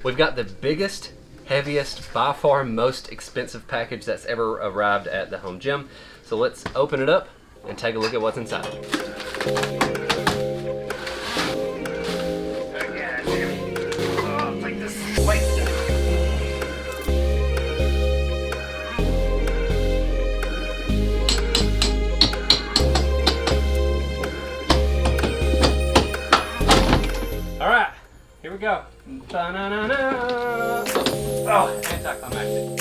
We've got the biggest, heaviest, by far most expensive package that's ever arrived at the home gym. So let's open it up and take a look at what's inside. All right, here we go. Ba-na-na-na. Oh, anticlimactic.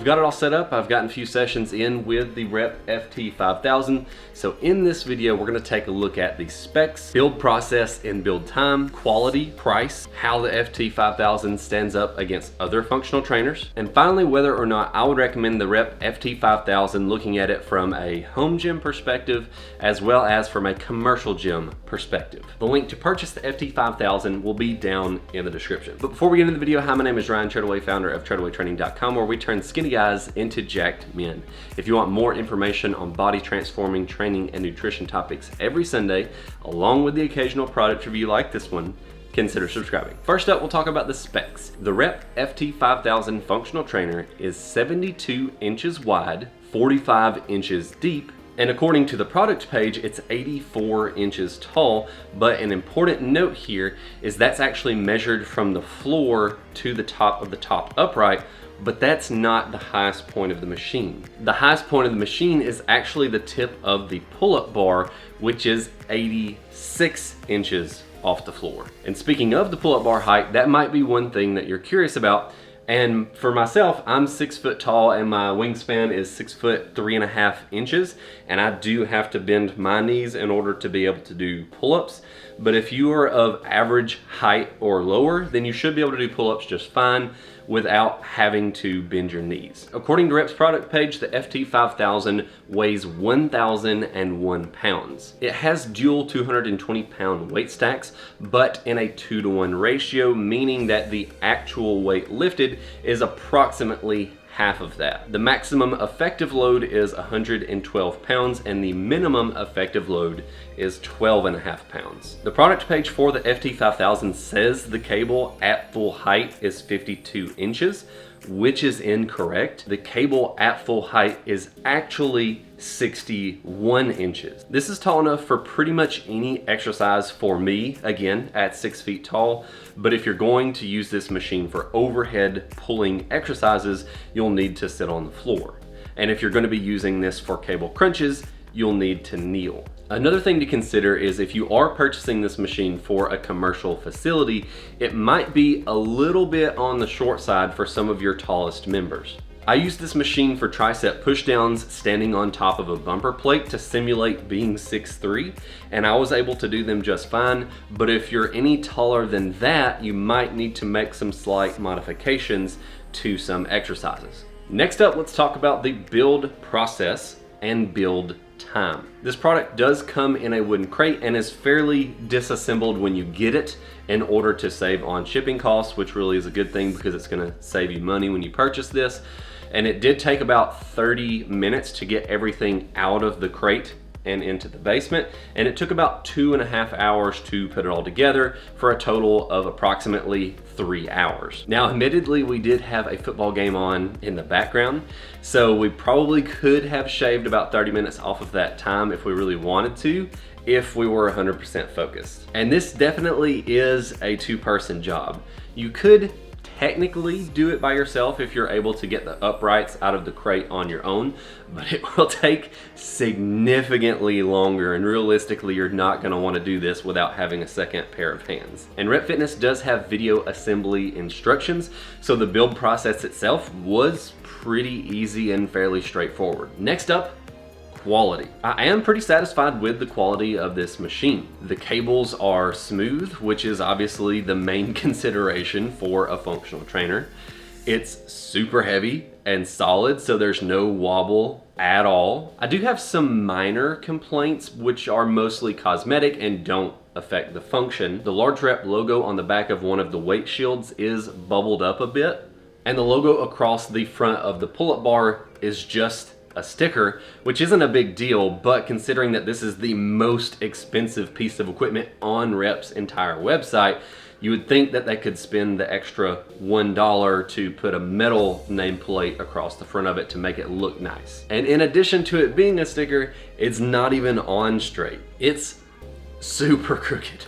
Got it all set up. I've gotten a few sessions in with the Rep FT-5000. So in this video, we're gonna take a look at the specs, build process and build time, quality, price, how the FT-5000 stands up against other functional trainers, and finally, whether or not I would recommend the Rep FT-5000 looking at it from a home gym perspective, as well as from a commercial gym perspective. The link to purchase the FT-5000 will be down in the description. But before we get into the video, hi, my name is Ryan Treadaway, founder of treadawaytraining.com, where we turn skinny guys into jacked men. If you want more information on body transforming, training, and nutrition topics every Sunday, along with the occasional product review like this one, consider subscribing. First up, we'll talk about the specs. The Rep FT-5000 functional trainer is 72 inches wide, 45 inches deep, and according to the product page, it's 84 inches tall, but an important note here is that's actually measured from the floor to the top of the top upright, but that's not the highest point of the machine. The highest point of the machine is actually the tip of the pull-up bar, which is 86 inches off the floor. And speaking of the pull-up bar height, that might be one thing that you're curious about. And for myself, I'm 6 foot tall and my wingspan is 6 foot 3.5 inches. And I do have to bend my knees in order to be able to do pull-ups. But if you are of average height or lower, then you should be able to do pull-ups just fine without having to bend your knees. According to Rep's product page, the FT-5000 weighs 1,001 pounds. It has dual 220-pound weight stacks, but in a 2-to-1 ratio, meaning that the actual weight lifted is approximately half of that. The maximum effective load is 112 pounds and the minimum effective load is 12.5 pounds. The product page for the FT-5000 says the cable at full height is 52 inches, which is incorrect. The cable at full height is actually 61 inches. This is tall enough for pretty much any exercise for me, again, at 6 feet tall. But if you're going to use this machine for overhead pulling exercises, you'll need to sit on the floor. And if you're going to be using this for cable crunches, you'll need to kneel. Another thing to consider is if you are purchasing this machine for a commercial facility, it might be a little bit on the short side for some of your tallest members. I used this machine for tricep pushdowns standing on top of a bumper plate to simulate being 6'3", and I was able to do them just fine. But if you're any taller than that, you might need to make some slight modifications to some exercises. Next up, let's talk about the build process and build time. This product does come in a wooden crate and is fairly disassembled when you get it in order to save on shipping costs, which really is a good thing because it's going to save you money when you purchase this. And it did take about 30 minutes to get everything out of the crate and into the basement, and it took about 2.5 hours to put it all together for a total of approximately 3 hours. Now, admittedly, we did have a football game on in the background, so we probably could have shaved about 30 minutes off of that time if we really wanted to, if we were 100% focused. And this definitely is a two-person job. You could technically do it by yourself if you're able to get the uprights out of the crate on your own, but it will take significantly longer, and realistically you're not going to want to do this without having a second pair of hands. And Rep Fitness does have video assembly instructions, so the build process itself was pretty easy and fairly straightforward. Next up, quality. I am pretty satisfied with the quality of this machine. The cables are smooth, which is obviously the main consideration for a functional trainer. It's super heavy and solid, so there's no wobble at all. I do have some minor complaints, which are mostly cosmetic and don't affect the function. The large rep logo on the back of one of the weight shields is bubbled up a bit, and the logo across the front of the pull-up bar is just a sticker, which isn't a big deal, but considering that this is the most expensive piece of equipment on Rep's entire website, you would think that they could spend the extra $1 to put a metal nameplate across the front of it to make it look nice. And in addition to it being a sticker, it's not even on straight. It's super crooked.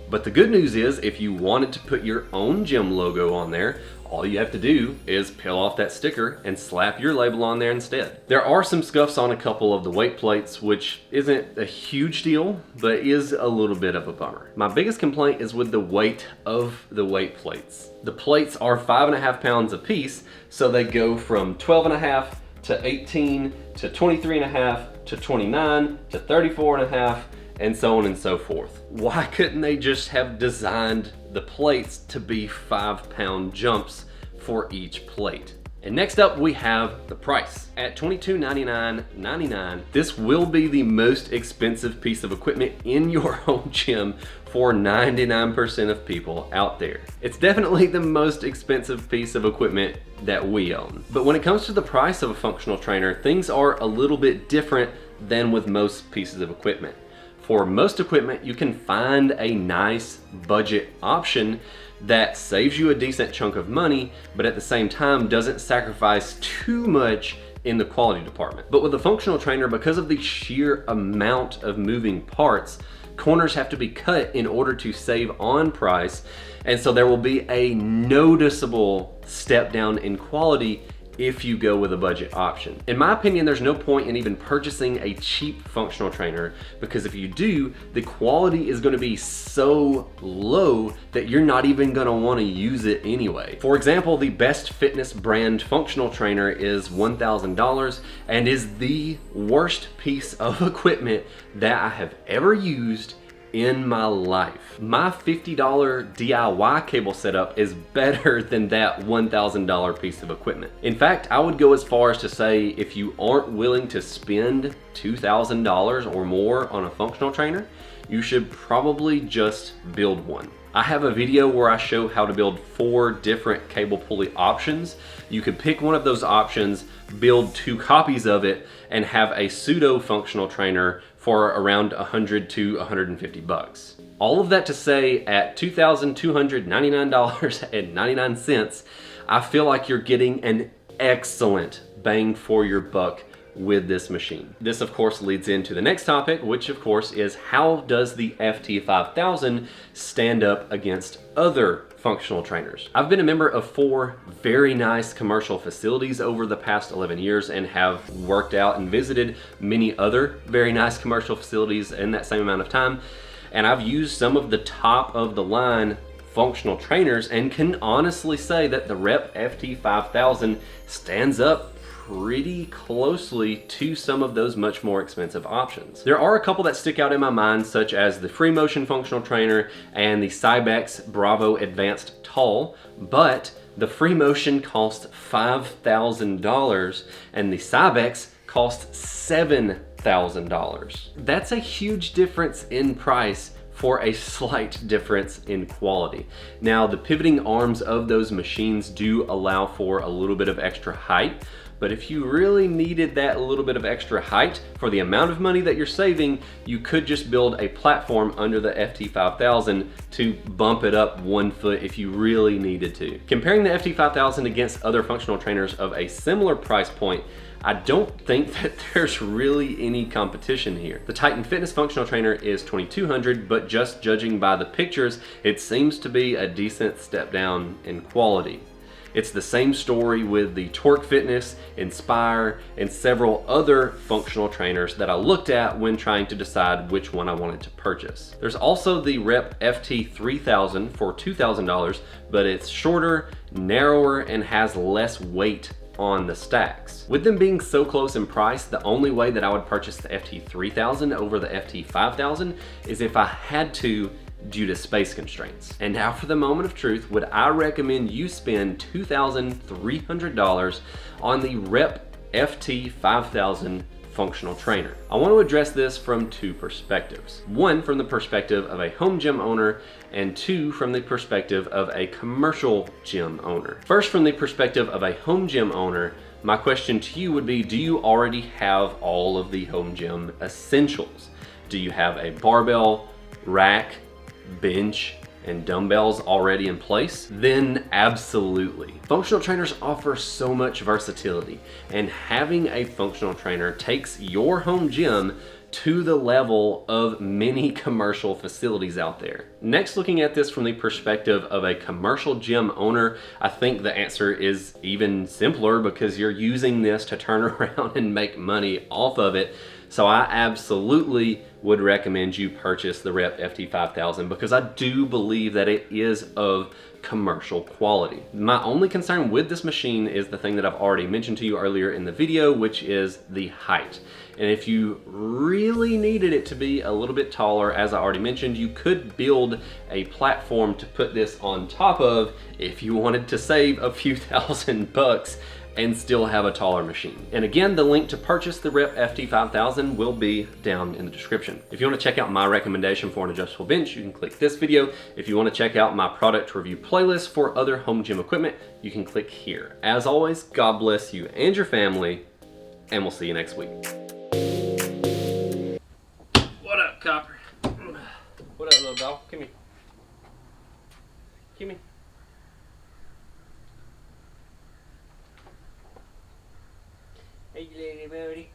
But the good news is, if you wanted to put your own gym logo on there, all you have to do is peel off that sticker and slap your label on there instead. There are some scuffs on a couple of the weight plates, which isn't a huge deal, but is a little bit of a bummer. My biggest complaint is with the weight of the weight plates. The plates are 5.5 pounds a piece, so they go from 12.5 to 18 to 23.5 to 29 to 34.5, and so on and so forth. Why couldn't they just have designed the plates to be 5-pound jumps for each plate? And next up we have the price. At $2299.99, this will be the most expensive piece of equipment in your home gym for 99% of people out there. It's definitely the most expensive piece of equipment that we own. But when it comes to the price of a functional trainer, things are a little bit different than with most pieces of equipment. For most equipment, you can find a nice budget option that saves you a decent chunk of money, but at the same time doesn't sacrifice too much in the quality department. But with a functional trainer, because of the sheer amount of moving parts, corners have to be cut in order to save on price, and so there will be a noticeable step down in quality if you go with a budget option. In my opinion, there's no point in even purchasing a cheap functional trainer, because if you do, the quality is gonna be so low that you're not even gonna wanna use it anyway. For example, the Best Fitness brand functional trainer is $1,000 and is the worst piece of equipment that I have ever used in my life. My $50 DIY cable setup is better than that $1,000 piece of equipment. In fact, I would go as far as to say, if you aren't willing to spend $2,000 or more on a functional trainer, you should probably just build one. I have a video where I show how to build 4 different cable pulley options. You could pick one of those options, build 2 copies of it, and have a pseudo functional trainer for around $100 to $150. All of that to say, at $2,299.99, I feel like you're getting an excellent bang for your buck with this machine. This of course leads into the next topic, which of course is, how does the FT-5000 stand up against other functional trainers? I've been a member of 4 very nice commercial facilities over the past 11 years and have worked out and visited many other very nice commercial facilities in that same amount of time. And I've used some of the top of the line functional trainers and can honestly say that the Rep FT-5000 stands up pretty closely to some of those much more expensive options. There are a couple that stick out in my mind, such as the Free Motion functional trainer and the Cybex Bravo Advanced Tall, but the Free Motion cost $5,000 and the Cybex cost $7,000. That's a huge difference in price for a slight difference in quality. Now, the pivoting arms of those machines do allow for a little bit of extra height, But if you really needed that little bit of extra height for the amount of money that you're saving, you could just build a platform under the FT-5000 to bump it up 1 foot if you really needed to. Comparing the FT-5000 against other functional trainers of a similar price point, I don't think that there's really any competition here. The Titan Fitness functional trainer is $2,200, but just judging by the pictures, it seems to be a decent step down in quality. It's the same story with the Torque Fitness, Inspire, and several other functional trainers that I looked at when trying to decide which one I wanted to purchase. There's also the Rep FT-3000 for $2,000, but it's shorter, narrower, and has less weight on the stacks. With them being so close in price, the only way that I would purchase the FT-3000 over the FT-5000 is if I had to, due to space constraints. And now for the moment of truth, would I recommend you spend $2,300 on the Rep FT-5000 functional trainer? I want to address this from two perspectives. One, from the perspective of a home gym owner, and two, from the perspective of a commercial gym owner. First, from the perspective of a home gym owner, my question to you would be, do you already have all of the home gym essentials? Do you have a barbell, rack, bench, and dumbbells already in place? Then absolutely. Functional trainers offer so much versatility, and having a functional trainer takes your home gym to the level of many commercial facilities out there. Next, looking at this from the perspective of a commercial gym owner, I think the answer is even simpler because you're using this to turn around and make money off of it. So I absolutely would recommend you purchase the Rep FT-5000 because I do believe that it is of commercial quality. My only concern with this machine is the thing that I've already mentioned to you earlier in the video, which is the height. And if you really needed it to be a little bit taller, as I already mentioned, you could build a platform to put this on top of if you wanted to save a few $1,000 and still have a taller machine. And again, the link to purchase the Rep FT-5000 will be down in the description. If you want to check out my recommendation for an adjustable bench, you can click this video. If you want to check out my product review playlist for other home gym equipment, you can click here. As always, God bless you and your family, and we'll see you next week. What up, Copper? What up, little dog? Come here. Come here. Hey, little buddy.